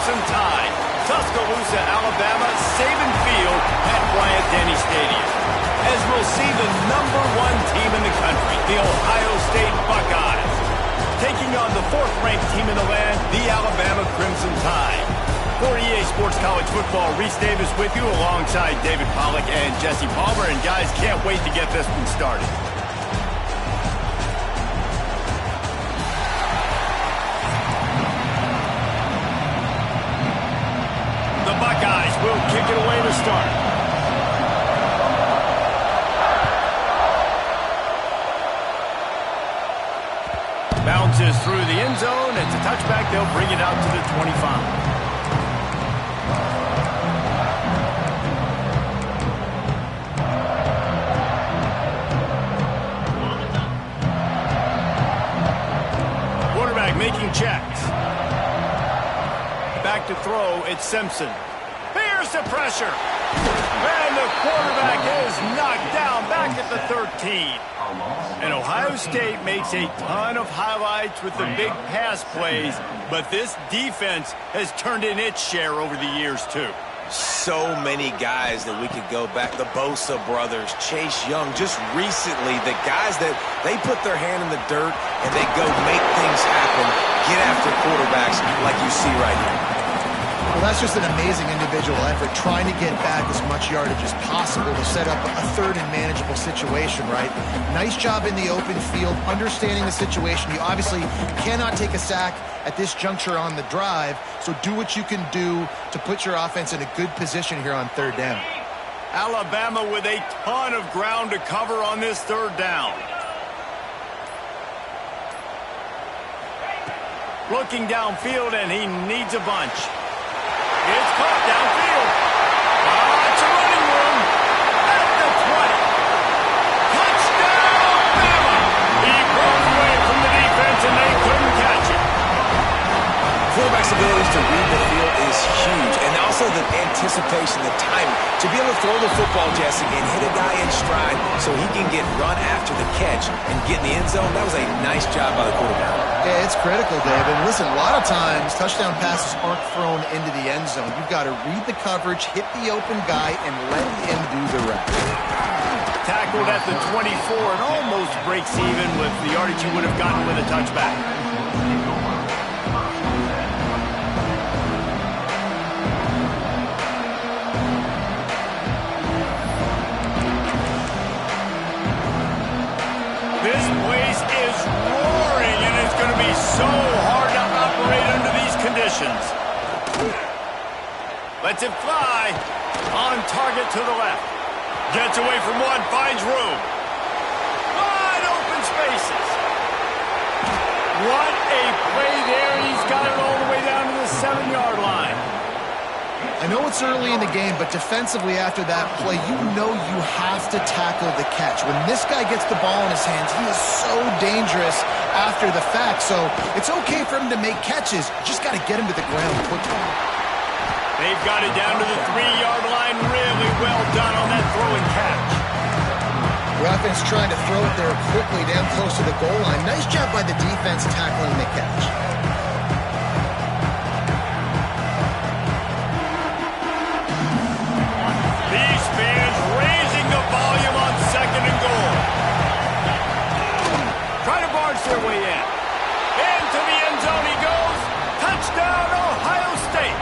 Crimson Tide. Tuscaloosa, Alabama, Saban Field at Bryant-Denny Stadium. As we'll see the #1 team in the country, the Ohio State Buckeyes, taking on the 4th-ranked team in the land, the Alabama Crimson Tide. For EA Sports College Football, Reese Davis with you alongside David Pollack and Jesse Palmer. And guys, can't wait to get this one started. The Buckeyes will kick it away to start. Bounces through the end zone. It's a touchback. They'll bring it out to the 25. Quarterback making checks. Back to throw. It's Simpson. Here's the pressure. And the quarterback is knocked down back at the 13. And Ohio State makes a ton of highlights with the big pass plays, but this defense has turned in its share over the years, too. So many guys that we could go back. The Bosa brothers, Chase Young, just recently, the guys that they put their hand in the dirt and they go make things happen, get after quarterbacks like you see right here. Well, that's just an amazing individual effort, trying to get back as much yardage as possible to set up a third and manageable situation, right? Nice job in the open field, understanding the situation. You obviously cannot take a sack at this juncture on the drive, so do what you can do to put your offense in a good position here on 3rd down. Alabama with a ton of ground to cover on this 3rd down. Looking downfield, and he needs a bunch. It's caught downfield. It's a running room at the 20. Touchdown, Bama! He broke away from the defense, and they couldn't catch it. Quarterback's ability to read the field is huge, and also the anticipation, the timing. To be able to throw the football, Jesse, and hit a guy in stride so he can get run after the catch and get in the end zone, that was a nice job by the quarterback. Yeah, it's critical, David. Listen, a lot of times touchdown passes aren't thrown into the end zone. You've got to read the coverage, hit the open guy, and let him do the rest. Tackled at the 24 and almost breaks even with the yardage he would have gotten with a touchback. This place is roaring, and it's going to be so hard to operate under these conditions. Lets it fly. On target to the left. Gets away from one, finds room. Wide open spaces. What a play there. He's got it all the way down to the 7-yard line. I know it's early in the game, but defensively after that play, you know you have to tackle the catch. When this guy gets the ball in his hands, he is so dangerous after the fact. So it's okay for him to make catches. You just got to get him to the ground quickly. They've got it down to the 3-yard line. Really well done on that throw and catch. The offense trying to throw it there quickly down close to the goal line. Nice job by the defense tackling the catch. These fans raising the volume on 2nd and goal. Try to barge their way in. Into the end zone he goes. Touchdown, Ohio State.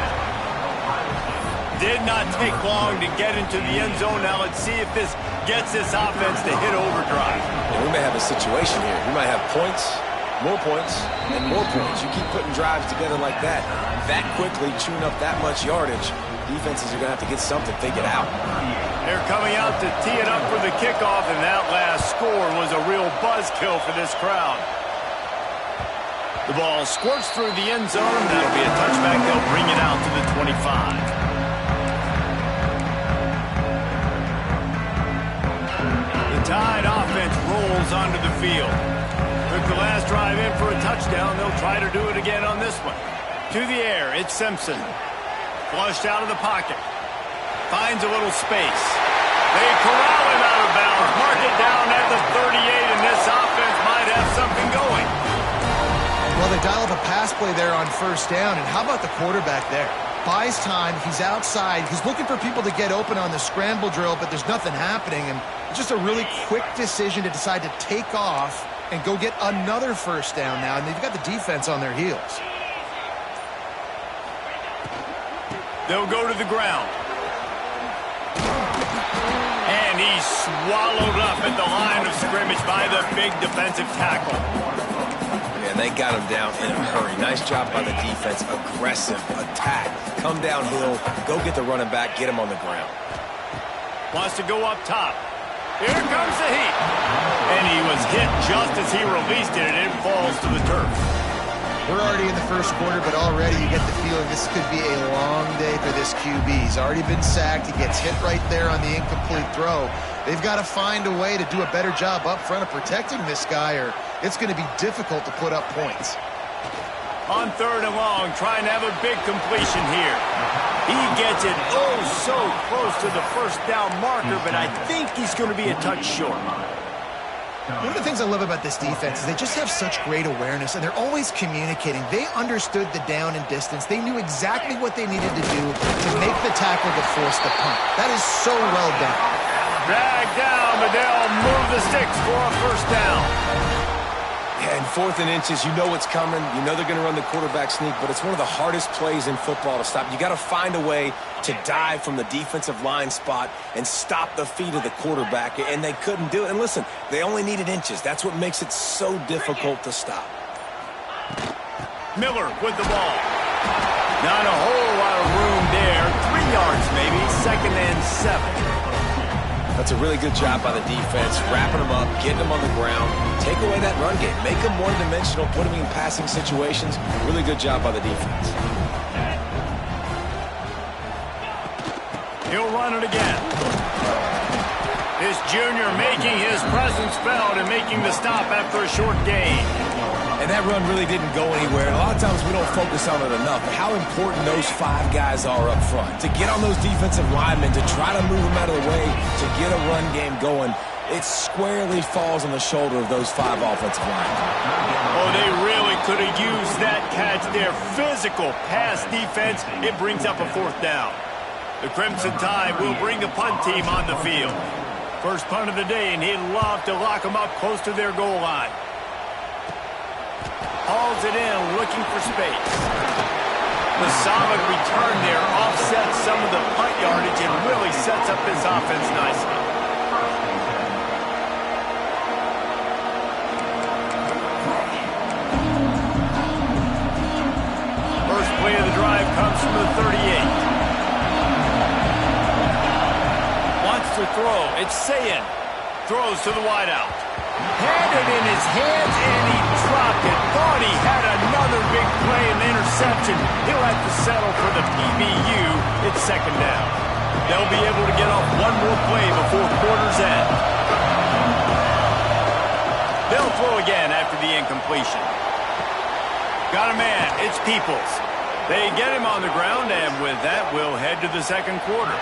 Did not take long to get into the end zone. Now let's see if this gets this offense to hit overdrive. And we may have a situation here. We might have points, and more points. You keep putting drives together like that quickly, chewing up that much yardage, defenses are going to have to get something figured out. They're coming out to tee it up for the kickoff, and that last score was a real buzzkill for this crowd. The ball squirts through the end zone. That'll be a touchback. They'll bring it out to the 25. The Tide offense rolls onto the field. Took the last drive in for a touchdown. They'll try to do it again on this one. To the air, it's Simpson. Flushed out of the pocket. Finds a little space. They corral him out of bounds. Mark it down at the 38, and this offense might have something going. Well, the dial up a pass play there on first down, and how about the quarterback there? Buys time, he's outside, he's looking for people to get open on the scramble drill, but there's nothing happening, and it's just a really quick decision to decide to take off and go get another first down now, and they've got the defense on their heels. They'll go to the ground. And he's swallowed up at the line of scrimmage by the big defensive tackle. And they got him down in a hurry. Nice job by the defense. Aggressive attack. Come downhill, go get the running back, get him on the ground. Wants to go up top. Here comes the heat. And he was hit just as he released it, and it falls to the turf. We're already in the first quarter, but already you get the feeling this could be a long day for this QB. He's already been sacked. He gets hit right there on the incomplete throw. They've got to find a way to do a better job up front of protecting this guy, or it's going to be difficult to put up points. On third and long, trying to have a big completion here. He gets it oh so close to the first down marker, but I think he's going to be a touch short. One of the things I love about this defense is they just have such great awareness, and they're always communicating. They understood the down and distance. They knew exactly what they needed to do to make the tackle to force the punt. That is so well done. Dragged down, but they'll move the sticks for a first down. Yeah, and 4th and inches, you know what's coming. You know they're going to run the quarterback sneak, but it's one of the hardest plays in football to stop. You got to find a way to dive from the defensive line spot and stop the feet of the quarterback, and they couldn't do it. And listen, they only needed inches. That's what makes it so difficult to stop. Miller with the ball. Not a whole lot of room there. 3 yards maybe, 2nd and 7. That's a really good job by the defense, wrapping them up, getting them on the ground, take away that run game, make them one-dimensional, put them in passing situations. Really good job by the defense. He'll run it again. This junior making his presence felt and making the stop after a short gain. And that run really didn't go anywhere. A lot of times we don't focus on it enough, but how important those 5 guys are up front. To get on those defensive linemen, to try to move them out of the way, to get a run game going, it squarely falls on the shoulder of those 5 offensive linemen. Oh, they really could have used that catch there. Physical pass defense. It brings up a 4th down. The Crimson Tide will bring the punt team on the field. First punt of the day, and he'd love to lock them up close to their goal line. Hauls it in, looking for space. The solid return there offsets some of the punt yardage and really sets up this offense nicely. First play of the drive comes from the 38. Wants to throw. It's Sayin. Throws to the wideout. Had it in his hands, and he dropped it. Thought he had another big play and interception. He'll have to settle for the PBU. It's 2nd down. They'll be able to get off one more play before quarter's end. They'll throw again after the incompletion. Got a man. It's Peoples. They get him on the ground, and with that, we'll head to the second quarter.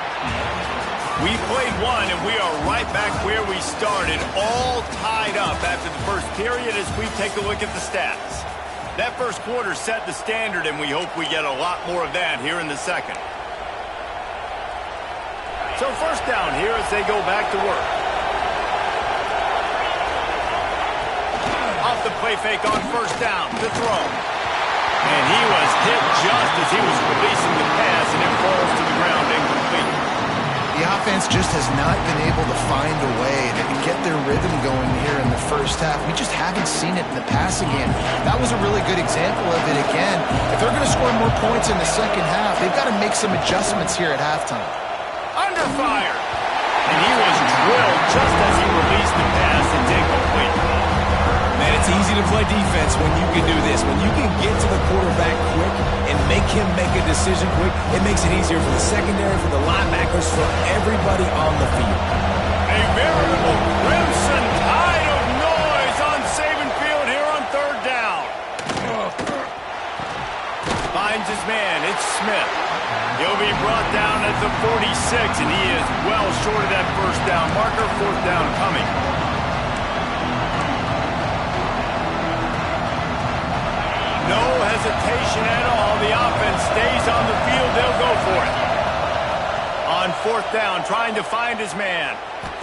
We played one, and we are right back where we started, all tied up after the first period as we take a look at the stats. That first quarter set the standard, and we hope we get a lot more of that here in the second. So first down here as they go back to work. Off the play fake on first down, the throw. And he was hit just as he was releasing the pass, and it falls to the ground incomplete. The offense just has not been able to find a way to get their rhythm going here in the first half. We just haven't seen it in the passing game. That was a really good example of it again. If they're going to score more points in the second half, they've got to make some adjustments here at halftime. Under fire! And he was drilled just as he released the pass. It's incomplete. Man, it's easy to play defense when you can do this. When you can get to the quarterback quick and make him make a decision quick, it makes it easier for the secondary, for the linebackers, for everybody on the field. A veritable Crimson Tide of noise on Saban Field here on 3rd down. Finds his man. It's Smith. He'll be brought down at the 46, and he is well short of that first down marker. 4th down coming. No fourth down, trying to find his man.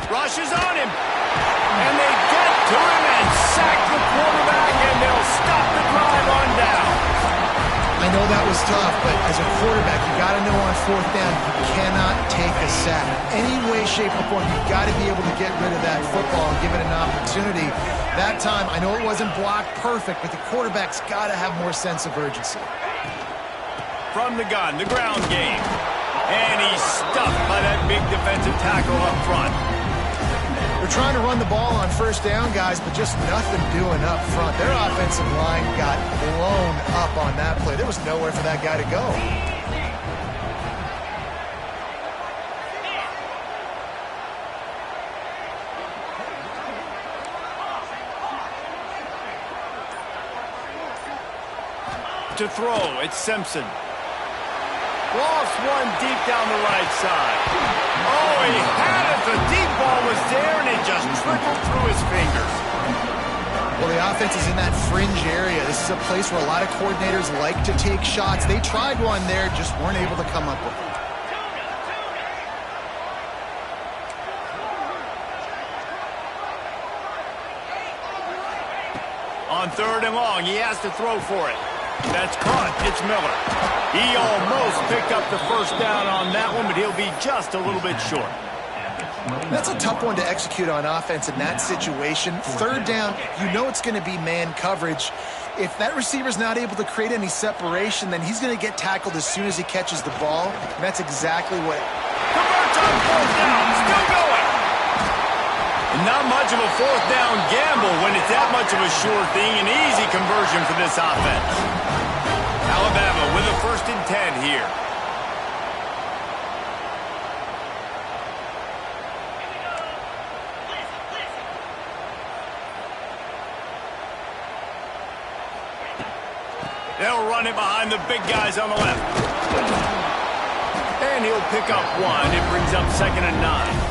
Rushes on him. And they get to him and sack the quarterback, and they'll stop the drive on down. I know that was tough, but as a quarterback, you got to know on fourth down, you cannot take a sack. Any way, shape, or form, you've got to be able to get rid of that football and give it an opportunity. That time, I know it wasn't blocked perfect, but the quarterback's got to have more sense of urgency. From the gun, the ground game. And he's stuffed by that big defensive tackle up front. They're trying to run the ball on first down, guys, but just nothing doing up front. Their offensive line got blown up on that play. There was nowhere for that guy to go. To throw, it's Simpson. Lost one deep down the right side. Oh, he had it. The deep ball was there, and it just trickled through his fingers. Well, the offense is in that fringe area. This is a place where a lot of coordinators like to take shots. They tried one there, just weren't able to come up with it. On third and long, he has to throw for it. That's caught. It's Miller. He almost picked up the first down on that one, but he'll be just a little bit short. That's a tough one to execute on offense in that situation. Third down, you know it's going to be man coverage. If that receiver's not able to create any separation, then he's going to get tackled as soon as he catches the ball. And that's exactly what... Converts on fourth down. Still going. And not much of a fourth down gamble when it's that much of a sure thing. An easy conversion for this offense. Alabama with a 1st and 10 here. They'll run it behind the big guys on the left. And he'll pick up one. It brings up 2nd and 9.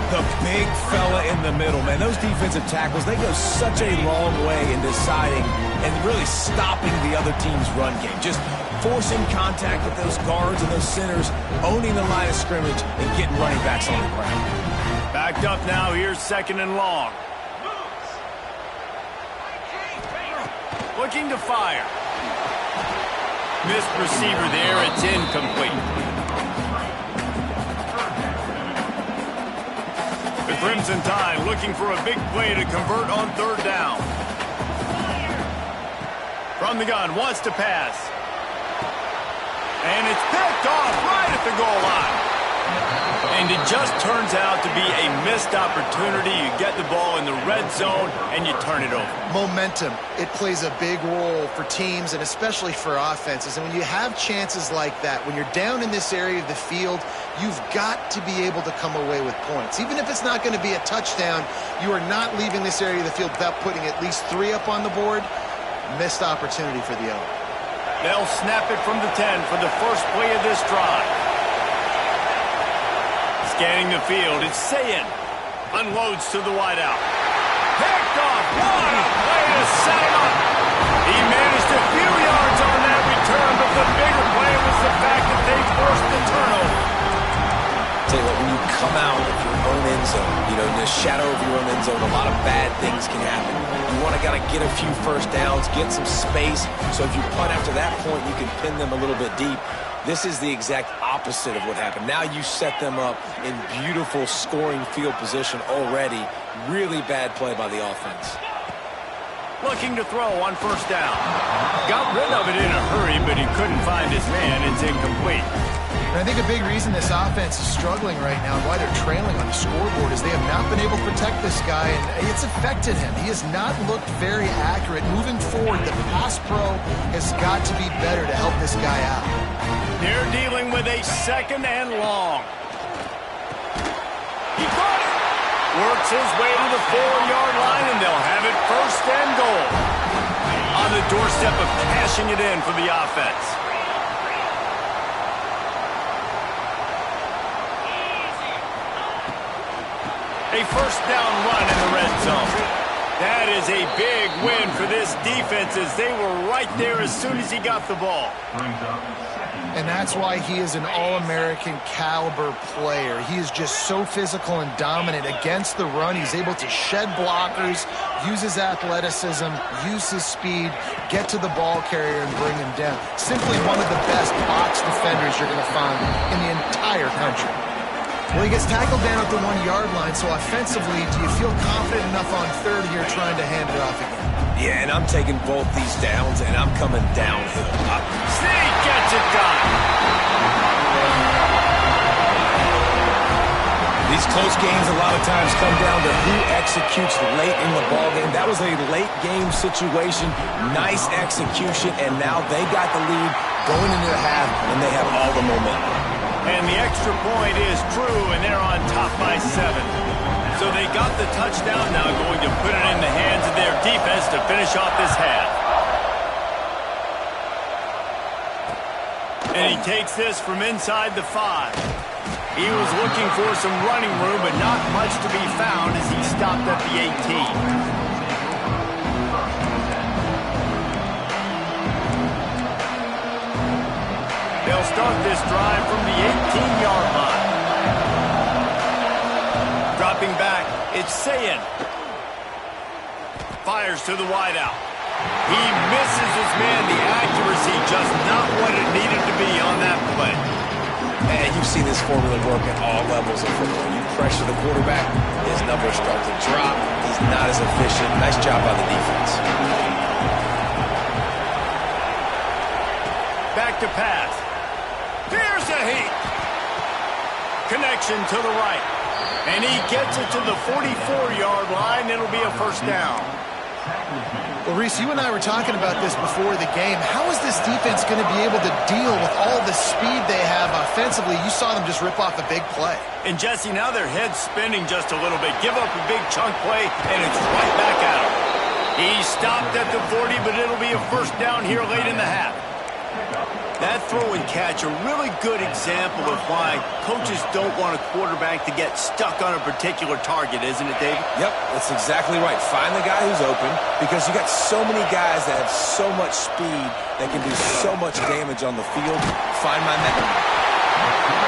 The big fella in the middle, man. Those defensive tackles, they go such a long way in deciding and really stopping the other team's run game. Just forcing contact with those guards and those centers, owning the line of scrimmage, and getting running backs on the ground. Backed up now. Here's 2nd and long. Looking to fire. Missed receiver there. It's incomplete. The Crimson Tide looking for a big play to convert on third down. From the gun, wants to pass. And it's picked off right at the goal line. And it just turns out to be a missed opportunity. You get the ball in the red zone, and you turn it over. Momentum. It plays a big role for teams and especially for offenses. And when you have chances like that, when you're down in this area of the field, you've got to be able to come away with points. Even if it's not going to be a touchdown, you are not leaving this area of the field without putting at least 3 up on the board. Missed opportunity for the owner. They'll snap it from the 10 for the first play of this drive. Scanning the field, it's Sayin. Unloads to the wideout. Picked off. What a play to set him up. He managed a few yards on that return, but the bigger play was the fact that they forced the turnover. Tell you what, when you come out of your own end zone, you know, in the shadow of your own end zone, a lot of bad things can happen. You want to get a few first downs, get some space, so if you punt after that point, you can pin them a little bit deep. This is the exact opposite of what happened. Now you set them up in beautiful scoring field position already. Really bad play by the offense. Looking to throw on first down. Got rid of it in a hurry, but he couldn't find his man. It's incomplete. And I think a big reason this offense is struggling right now and why they're trailing on the scoreboard is they have not been able to protect this guy, and it's affected him. He has not looked very accurate. Moving forward, the pass pro has got to be better to help this guy out. They're dealing with a 2nd and long. He caught it. Works his way to the 4-yard line, and they'll have it 1st and goal. On the doorstep of cashing it in for the offense. A 1st down run in the red zone. That is a big win for this defense as they were right there as soon as he got the ball. And that's why he is an All-American caliber player. He is just so physical and dominant against the run. He's able to shed blockers, use his athleticism, use his speed, get to the ball carrier and bring him down. Simply one of the best box defenders you're going to find in the entire country. Well, he gets tackled down at the 1-yard line, so offensively, do you feel confident enough on third here trying to hand it off again? Yeah, and I'm taking both these downs, and I'm coming downhill. Sneak gets it done. These close games a lot of times come down to who executes late in the ballgame. That was a late game situation, nice execution, and now they got the lead going into the half, and they have all the momentum. And the extra point is true, and they're on top by 7. So they got the touchdown, now going to put it in the hands of their defense to finish off this half. And he takes this from inside the 5. He was looking for some running room, but not much to be found as he stopped at the 18. They'll start this drive from the 18-yard line. Dropping back, it's Sayin. Fires to the wideout. He misses his man. The accuracy just not what it needed to be on that play. Man, you see this formula work at all levels of football. You pressure the quarterback, his numbers start to drop. He's not as efficient. Nice job by the defense. Back to pass. Here's a heat. Connection to the right. And he gets it to the 44-yard line. It'll be a first down. Well, Reese, you and I were talking about this before the game. How is this defense going to be able to deal with all the speed they have offensively? You saw them just rip off a big play. And, Jesse, now their head's spinning just a little bit. Give up a big chunk play, and it's right back at him. He stopped at the 40, but it'll be a first down here late in the half. That throw and catch, a really good example of why coaches don't want a quarterback to get stuck on a particular target, isn't it, David? Yep, that's exactly right. Find the guy who's open because you got so many guys that have so much speed that can do so much damage on the field. Find my man.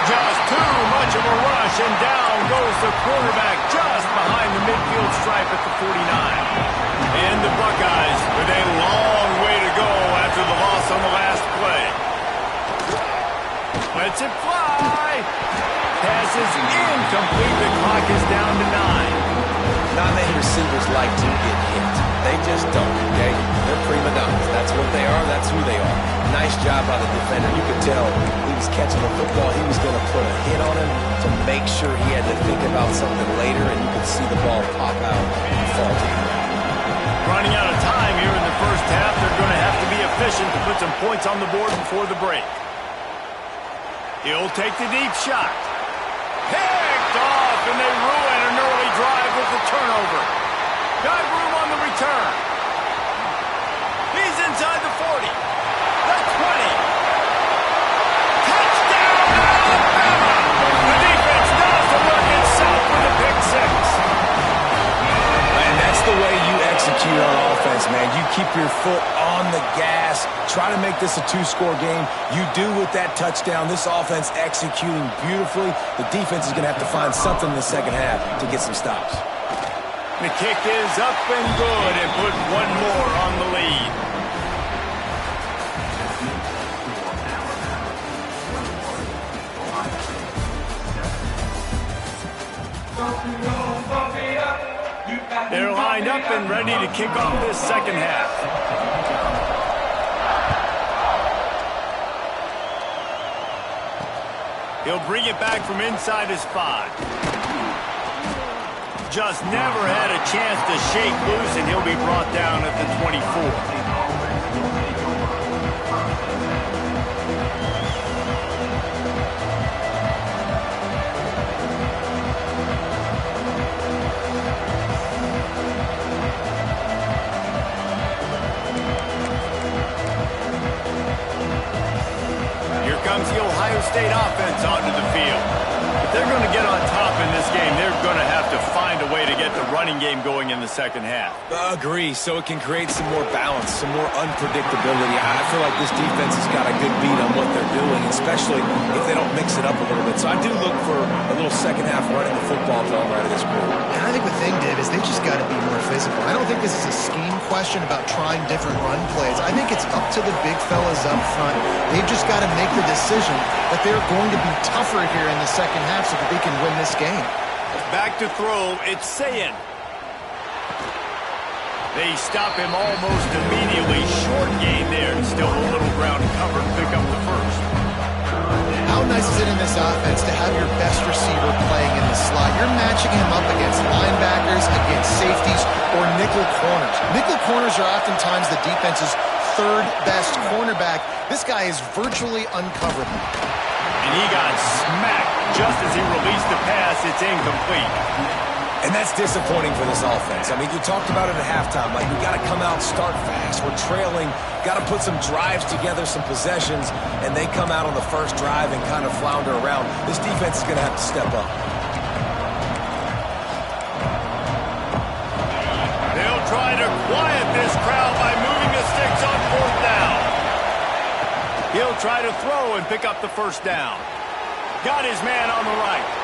Just too much of a rush, and down goes the quarterback just behind the midfield stripe at the 49. And the Buckeyes with a long way to go after the loss on the last play. Lets it fly. Pass is incomplete. The clock is down to 9. Not many receivers like to get hit. They just don't, okay? They're prima donnas. That's what they are. That's who they are. Nice job by the defender. You could tell he was catching the football. He was going to put a hit on him to make sure he had to think about something later, and you could see the ball pop out and fall to the ground. Running out of time here in the first half. They're going to have to be efficient to put some points on the board before the break. He'll take the deep shot. Picked off, and they ruin an early drive with the turnover. Got room on the return. He's inside the 40. The 20. Touchdown, Alabama! The defense does the work itself with a pick 6. And that's the way you execute on offense, man. You keep your foot on the gas. Try to make this a 2-score game. You do with that touchdown. This offense executing beautifully. The defense is going to have to find something in the second half to get some stops. The kick is up and good and put one more on the lead. They're lined up and ready to kick off this second half. He'll bring it back from inside his 5. Just never had a chance to shake loose, and he'll be brought down at the 24. Here comes the Ohio State offense onto the field. The If they're going to get on top in this game, they're going to have to find a way to get the running game going in the second half. Agree, so it can create some more balance, some more unpredictability. I feel like this defense has got a good beat on what they're doing, especially if they don't mix it up a little bit. So I do look for a little second half running the football to right of this group. And I think the thing, Dave, is they just got to be more physical. I don't think this is a scheme question about trying different run plays. I think it's up to the big fellas up front. They've just got to make the decision that they're going to be tougher here in the second half so that they can win this game. Back to throw, it's Sayin. They stop him almost immediately. Short gain there. Still a little ground cover. Pick up the first. How nice is it in this offense to have your best receiver playing in the slot? You're matching him up against linebackers, against safeties, or nickel corners. Nickel corners are oftentimes the defense's third best cornerback. This guy is virtually uncoverable. And he got smacked just as he released the pass. It's incomplete. And that's disappointing for this offense. I mean, you talked about it at halftime. Like, we got to come out, start fast. We're trailing. Got to put some drives together, some possessions, and they come out on the first drive and kind of flounder around. This defense is going to have to step up. They'll try to quiet this crowd by moving the sticks on fourth down. He'll try to throw and pick up the first down. Got his man on the right.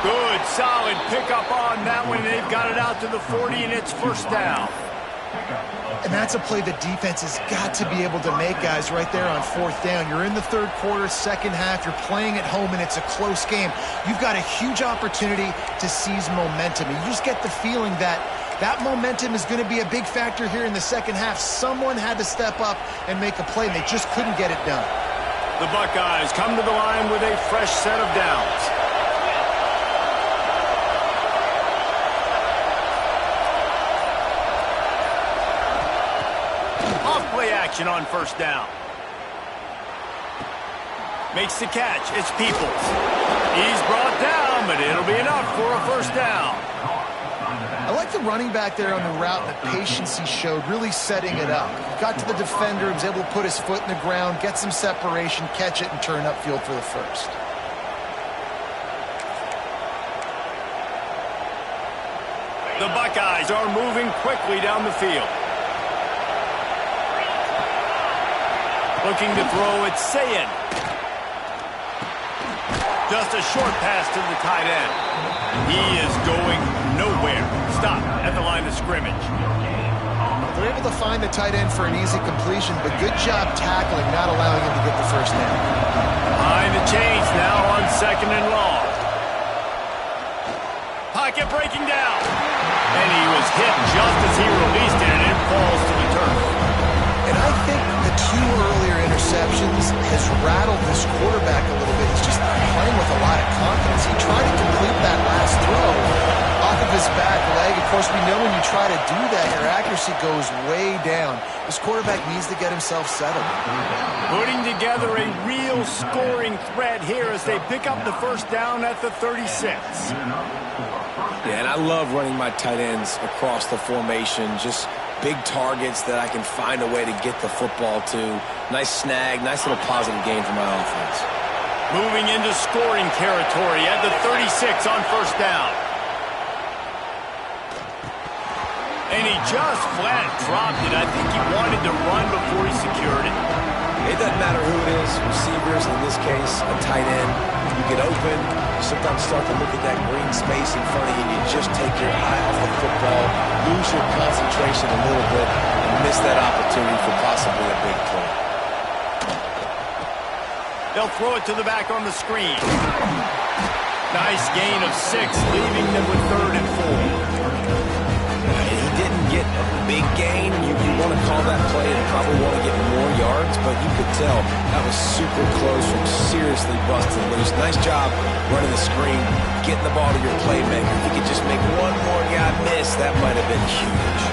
Good, solid pickup on that one. They've got it out to the 40, and it's first down. And that's a play the defense has got to be able to make, guys, right there on fourth down. You're in the third quarter, second half. You're playing at home, and it's a close game. You've got a huge opportunity to seize momentum. And you just get the feeling that that momentum is going to be a big factor here in the second half. Someone had to step up and make a play, and they just couldn't get it done. The Buckeyes come to the line with a fresh set of downs. Off-play action on first down. Makes the catch. It's Peoples. He's brought down, but it'll be enough for a first down. I like the running back there on the route, the patience he showed, really setting it up. Got to the defender, was able to put his foot in the ground, get some separation, catch it, and turn upfield for the first. The Buckeyes are moving quickly down the field. Looking to throw, it's Sayin. Just a short pass to the tight end. He is going nowhere. Stop at the line of scrimmage. They're able to find the tight end for an easy completion, but good job tackling, not allowing him to get the first down. Behind the chains now on second and long. Pocket breaking down. And he was hit just as he released it, and it falls to the turf. And I think the two earlier interceptions has rattled this quarterback a little bit. He's just playing with a lot of confidence. He tried to complete that last throw off of his back leg. Of course, we know when you try to do that, your accuracy goes way down. This quarterback needs to get himself settled. Putting together a real scoring threat here as they pick up the first down at the 36. Yeah, and I love running my tight ends across the formation. Just big targets that I can find a way to get the football to. Nice snag, nice little positive gain for my offense. Moving into scoring territory at the 36 on first down. And he just flat dropped it. I think he wanted to run before he secured it. It doesn't matter who it is, receivers, in this case, a tight end. You get open, you sometimes start to look at that green space in front of you, and you just take your eye off the football, lose your concentration a little bit, and miss that opportunity for possibly a big play. They'll throw it to the back on the screen. Nice gain of 6, leaving them with 3rd and 4. He didn't get a big gain. You want to call that play and probably want to get more yards, but you could tell that was super close from seriously busting loose. Nice job running the screen, getting the ball to your playmaker. If you could just make one more guy miss, that might have been huge.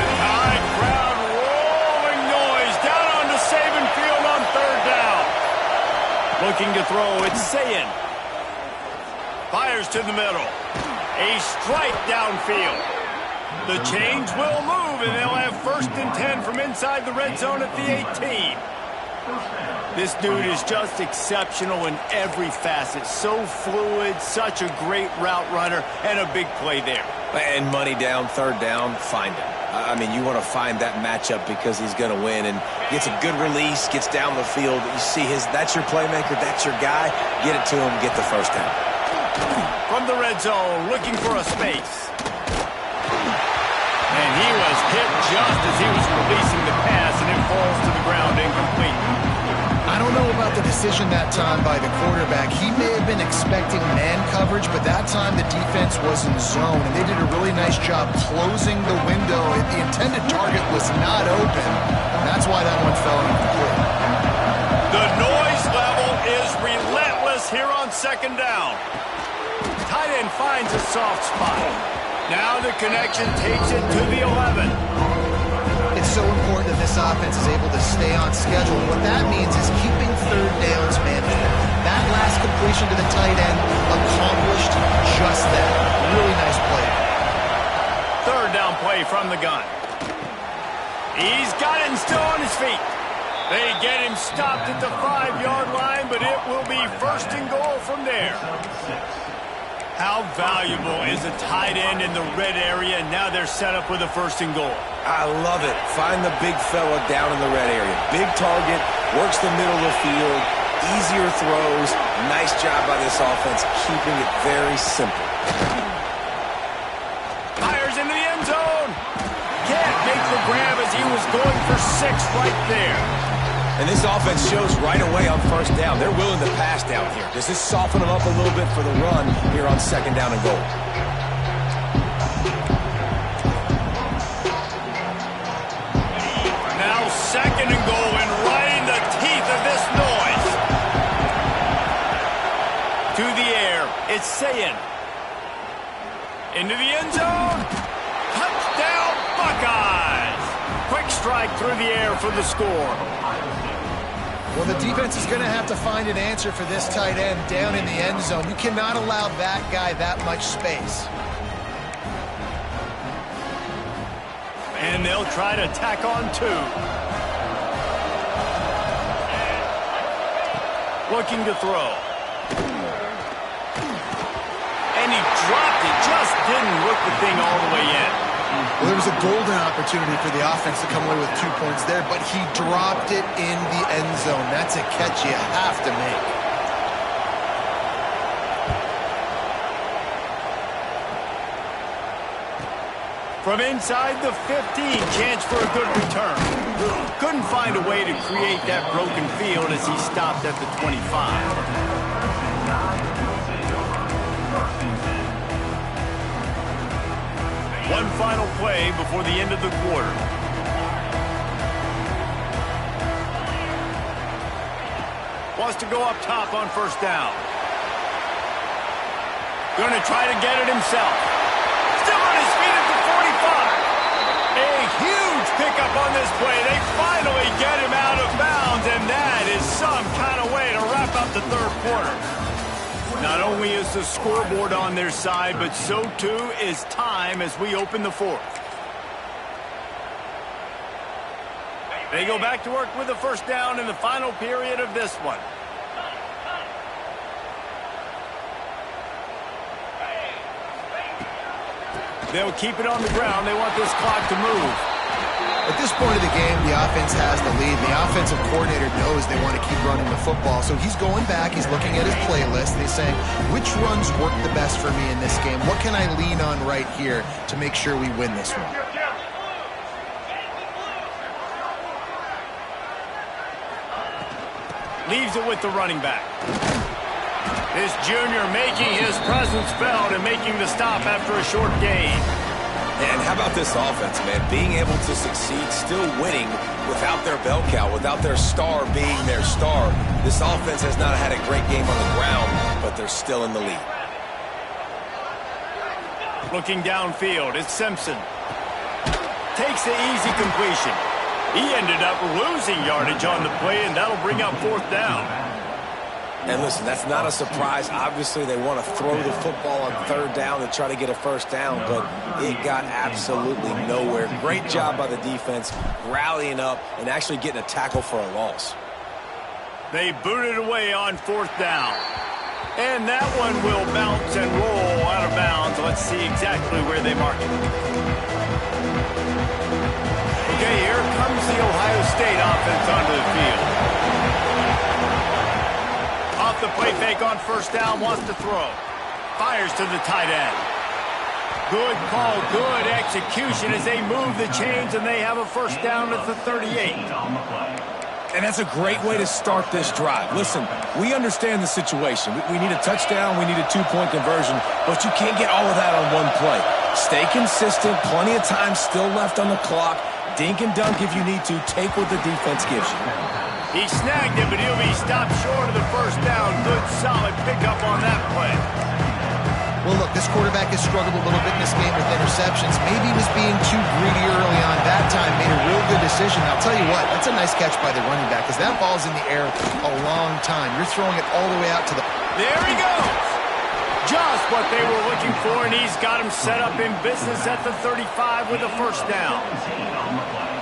The Tide crowd rolling noise down onto Saban Field on 3rd down. Looking to throw, it's Sayin. Fires to the middle. A strike downfield. The chains will move, and they'll have 1st and 10 from inside the red zone at the 18. This dude is just exceptional in every facet. So fluid, such a great route runner, and a big play there. And money down, third down, find him. I mean, you want to find that matchup because he's going to win, and gets a good release, gets down the field. You see that's your playmaker, that's your guy. Get it to him, get the first down. From the red zone, looking for a space. And he was hit just as he was releasing the pass, and it falls to the ground incomplete. I don't know about the decision that time by the quarterback. He may have been expecting man coverage, but that time the defense was in zone, and they did a really nice job closing the window. The intended target was not open. That's why that one fell incomplete. The noise level is relentless here on second down. Tight end finds a soft spot. Now the connection takes it to the 11. It's so important that this offense is able to stay on schedule. What that means is keeping third downs manageable. That last completion to the tight end accomplished just that. Really nice play. Third down play from the gun. He's got it and still on his feet. They get him stopped at the 5-yard line, but it will be first and goal from there. How valuable is a tight end in the red area, and now they're set up with a first and goal. I love it. Find the big fella down in the red area. Big target, works the middle of the field, easier throws. Nice job by this offense, keeping it very simple. Fires into the end zone. Can't make the grab as he was going for 6 right there. And this offense shows right away on first down. They're willing to pass down here. Does this soften them up a little bit for the run here on second down and goal? Now second and goal, and right in the teeth of this noise. To the air, it's Sayin. Into the end zone. Touchdown, Buckeyes. Quick strike through the air for the score. Well, the defense is going to have to find an answer for this tight end down in the end zone. You cannot allow that guy that much space. And they'll try to tack on 2. Looking to throw. And he dropped it. Just didn't look the thing all the way in. Well, there was a golden opportunity for the offense to come away with 2 points there, but he dropped it in the end zone. That's a catch you have to make. From inside the 15, chance for a good return. Couldn't find a way to create that broken field as he stopped at the 25. One final play before the end of the quarter. Wants to go up top on first down. Going to try to get it himself. Still on his feet at the 45. A huge pickup on this play. They finally get him out of bounds, and that is some kind of way to wrap up the third quarter. Not only is the scoreboard on their side, but so too is time as we open the fourth. They go back to work with the first down in the final period of this one. They'll keep it on the ground. They want this clock to move. At this point of the game, the offense has the lead. The offensive coordinator knows they want to keep running the football, so he's going back, he's looking at his playlist, and he's saying, which runs work the best for me in this game? What can I lean on right here to make sure we win this one? Leaves it with the running back. This junior making his presence felt and making the stop after a short gain. And how about this offense, man? Being able to succeed, still winning without their bell cow, without their star being their star. This offense has not had a great game on the ground, but they're still in the lead. Looking downfield, it's Simpson. Takes the easy completion. He ended up losing yardage on the play, and that'll bring up fourth down. And listen, that's not a surprise. Obviously, they want to throw the football on third down to try to get a first down, but it got absolutely nowhere. Great job by the defense, rallying up and actually getting a tackle for a loss. They boot it away on 4th down. And that one will bounce and roll out of bounds. Let's see exactly where they mark it. Okay, here comes the Ohio State offense onto the field. Off the play fake on 1st down, wants to throw. Fires to the tight end. Good call, good execution as they move the chains, and they have a 1st down at the 38. And that's a great way to start this drive. Listen, we understand the situation. We need a touchdown, we need a 2-point conversion, but you can't get all of that on one play. Stay consistent, plenty of time still left on the clock. Dink and dunk if you need to. Take what the defense gives you. He snagged it, but he'll be stopped short of the 1st down. Good, solid pickup on that play. Well, look, this quarterback has struggled a little bit in this game with interceptions. Maybe he was being too greedy early on. That time made a real good decision. I'll tell you what, that's a nice catch by the running back because that ball's in the air a long time. You're throwing it all the way out to the... There he goes. Just what they were looking for, and he's got him set up in business at the 35 with a 1st down.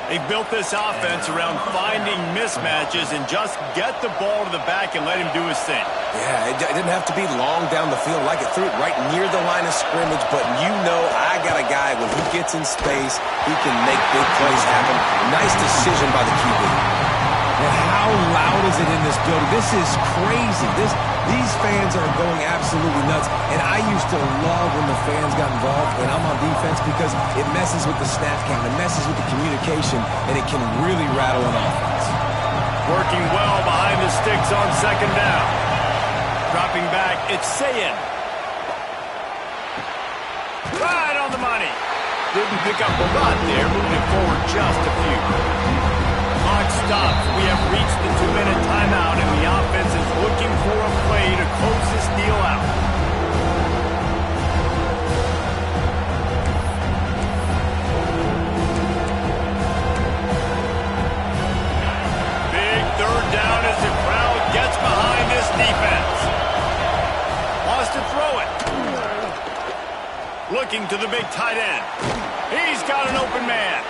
They built this offense around finding mismatches and just get the ball to the back and let him do his thing. Yeah, it didn't have to be long down the field. Like it threw it right near the line of scrimmage, but you know I got a guy when he gets in space, he can make big plays happen. Nice decision by the QB. And how loud is it in this building? This is crazy. These fans are going absolutely nuts. And I used to love when the fans got involved when I'm on defense because it messes with the snap count, it messes with the communication, and it can really rattle an offense. Working well behind the sticks on 2nd down. Dropping back, it's Sayin. Right on the money. Didn't pick up a lot there, moving forward just a few. Clock stops. We have reached the 2-minute timeout, and the offense is looking for a play to close this deal out. Big 3rd down as the crowd gets behind this defense. Wants to throw it. Looking to the big tight end. He's got an open man.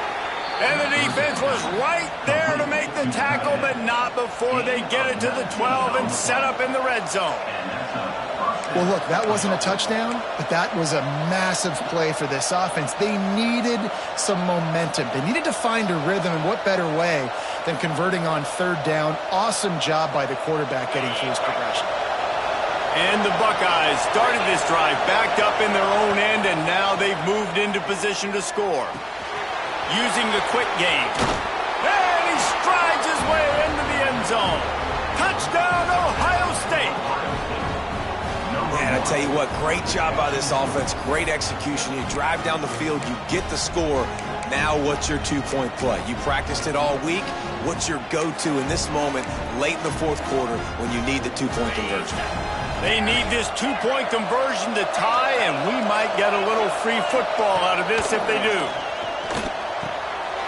And the defense was right there to make the tackle, but not before they get it to the 12 and set up in the red zone. Well, look, that wasn't a touchdown, but that was a massive play for this offense. They needed some momentum. They needed to find a rhythm, and what better way than converting on 3rd down. Awesome job by the quarterback getting through his progression. And the Buckeyes started this drive backed up in their own end, and now they've moved into position to score. Using the quick game. And he strides his way into the end zone. Touchdown, Ohio State. Man, I tell you what, great job by this offense. Great execution. You drive down the field, you get the score. Now what's your 2-point play? You practiced it all week. What's your go-to in this moment late in the 4th quarter when you need the 2-point conversion? They need this 2-point conversion to tie, and we might get a little free football out of this if they do.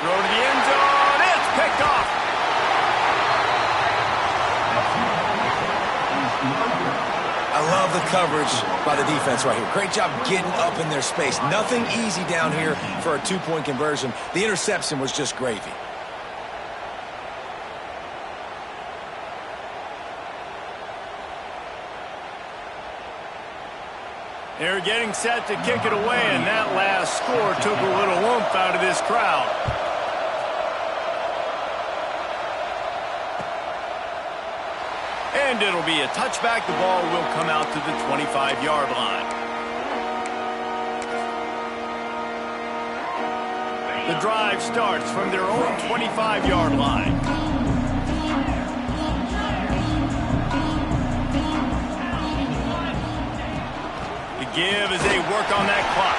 Throw to the end zone. It's picked off. I love the coverage by the defense right here. Great job getting up in their space. Nothing easy down here for a 2-point conversion. The interception was just gravy. They're getting set to kick it away, and that last score took a little oomph out of this crowd. And it'll be a touchback. The ball will come out to the 25-yard line. The drive starts from their own 25-yard line. The give as they work on that clock.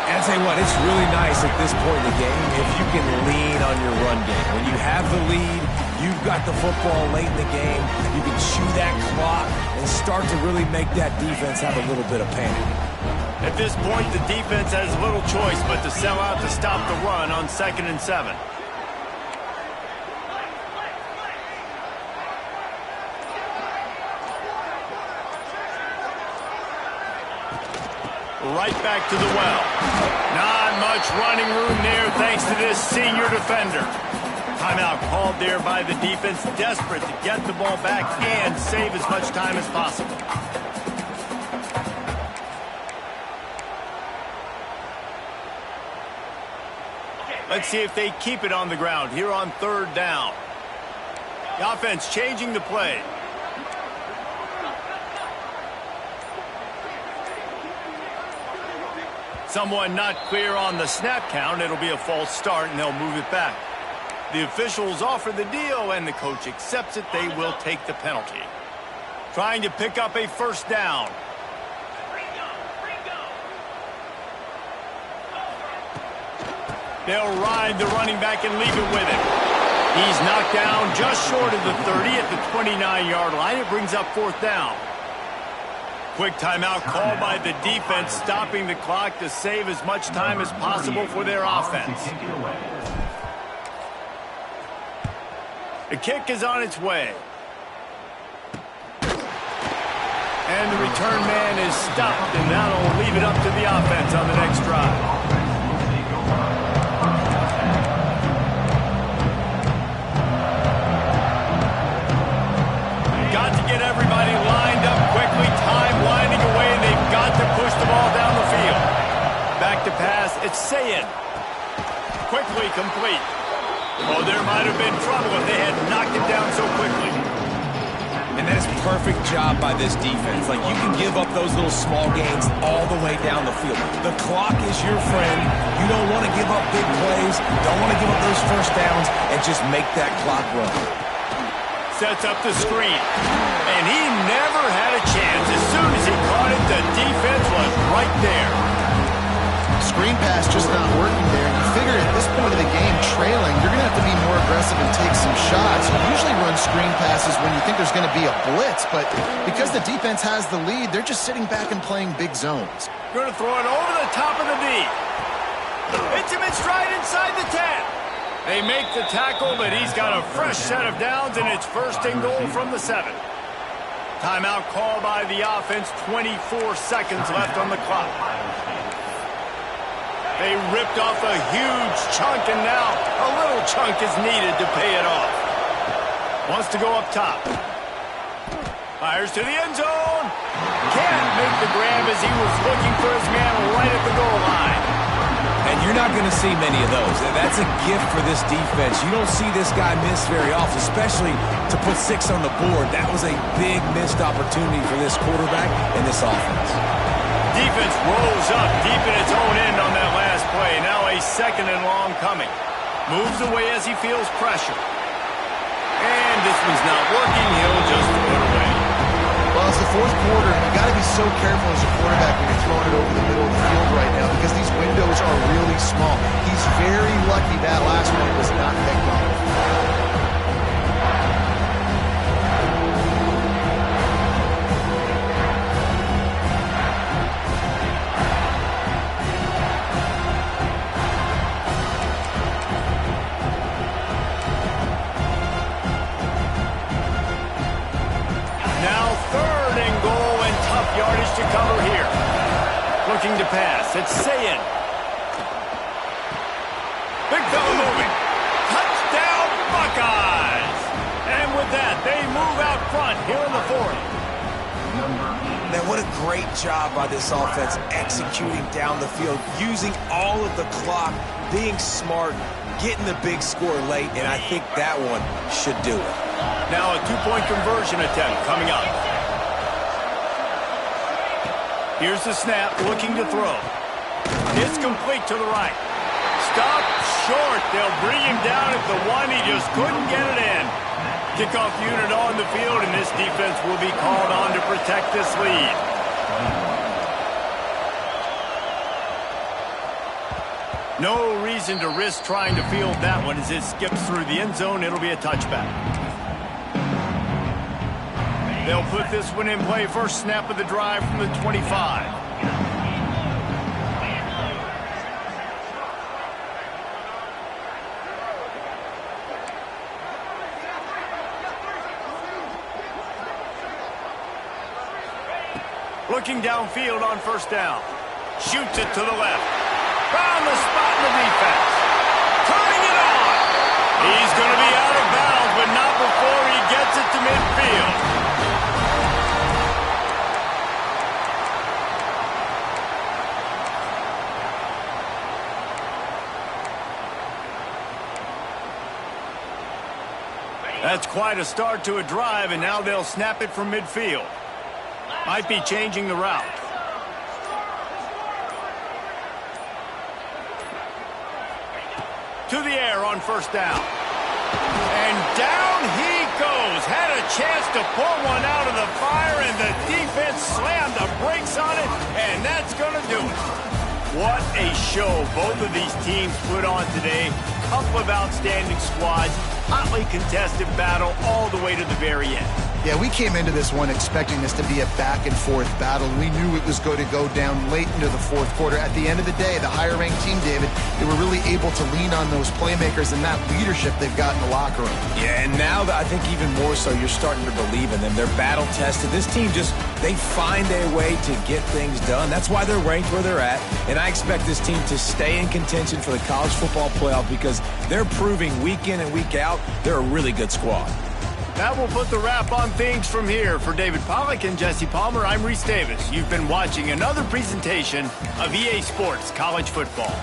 And I tell you what, it's really nice at this point in the game if you can lean on your run game. When you have the lead, you've got the football late in the game, you can chew that clock and start to really make that defense have a little bit of panic. At this point, the defense has little choice but to sell out to stop the run on 2nd and 7. Right back to the well. Not much running room there thanks to this senior defender. Timeout called there by the defense, desperate to get the ball back and save as much time as possible. Let's see if they keep it on the ground here on third down. The offense changing the play. Someone not clear on the snap count. It'll be a false start, and they'll move it back. The officials offer the deal, and the coach accepts it. They will take the penalty. Trying to pick up a first down. They'll ride the running back and leave it with him. He's knocked down just short of the 30 at the 29-yard line. It brings up fourth down. Quick timeout called by the defense, stopping the clock to save as much time as possible for their offense. The kick is on its way. And the return man is stopped, and that'll leave it up to the offense on the next drive. Got to get everybody lined up quickly, time winding away, and they've got to push the ball down the field. Back to pass, it's Sayin. Quickly complete. Oh, there might have been trouble if they had knocked it down so quickly. And that is a perfect job by this defense. Like, you can give up those little small gains all the way down the field. The clock is your friend. You don't want to give up big plays. Don't want to give up those first downs, and just make that clock run. Sets up the screen. And he never had a chance. As soon as he caught it, the defense was right there. Screen pass just not working there. You figure at this point of the game, trailing, you're going to have to be more aggressive and take some shots. You usually run screen passes when you think there's going to be a blitz, but because the defense has the lead, they're just sitting back and playing big zones. Going to throw it over the top of the knee. Hits him in stride inside the 10. They make the tackle, but he's got a fresh set of downs, and it's first and goal from the 7. Timeout called by the offense, 24 seconds left on the clock. They ripped off a huge chunk, and now a little chunk is needed to pay it off. Wants to go up top. Fires to the end zone. Can't make the grab as he was looking for his man right at the goal line. And you're not going to see many of those. That's a gift for this defense. You don't see this guy miss very often, especially to put 6 on the board. That was a big missed opportunity for this quarterback and this offense. Defense rolls up deep in its own end on that last play. Now a second and long coming. Moves away as he feels pressure. And this one's not working. He'll just throw it away. Well, it's the fourth quarter, and you got to be so careful as a quarterback when you're throwing it over the middle of the field right now because these windows are really small. He's very lucky that last one was not picked off. Yardage to cover here. Looking to pass. It's Sayin. Big fella moving. Touchdown Buckeyes. And with that, they move out front here in the 4th. Man, what a great job by this offense executing down the field, using all of the clock, being smart, getting the big score late, and I think that one should do it. Now a 2-point conversion attempt coming up. Here's the snap, looking to throw. It's complete to the right. Stop short. They'll bring him down at the 1. He just couldn't get it in. Kickoff unit on the field, and this defense will be called on to protect this lead. No reason to risk trying to field that one as it skips through the end zone. It'll be a touchback. They'll put this one in play. First snap of the drive from the 25. Looking downfield on first down. Shoots it to the left. Found the spot in the defense. Turning it on. He's going to That's quite a start to a drive, and now they'll snap it from midfield. Might be changing the route. To the air on first down. And down he goes. Had a chance to pull one out of the fire, and the defense slammed the brakes on it, and that's going to do it. What a show both of these teams put on today. Couple of outstanding squads. Hotly contested battle all the way to the very end. Yeah, we came into this one expecting this to be a back-and-forth battle. We knew it was going to go down late into the fourth quarter. At the end of the day, the higher-ranked team, David, they were really able to lean on those playmakers and that leadership they've got in the locker room. Yeah, and now I think even more so, you're starting to believe in them. They're battle-tested. This team they find a way to get things done. That's why they're ranked where they're at. And I expect this team to stay in contention for the college football playoff because they're proving week in and week out they're a really good squad. That will put the wrap on things from here. For David Pollack and Jesse Palmer, I'm Reese Davis. You've been watching another presentation of EA Sports College Football.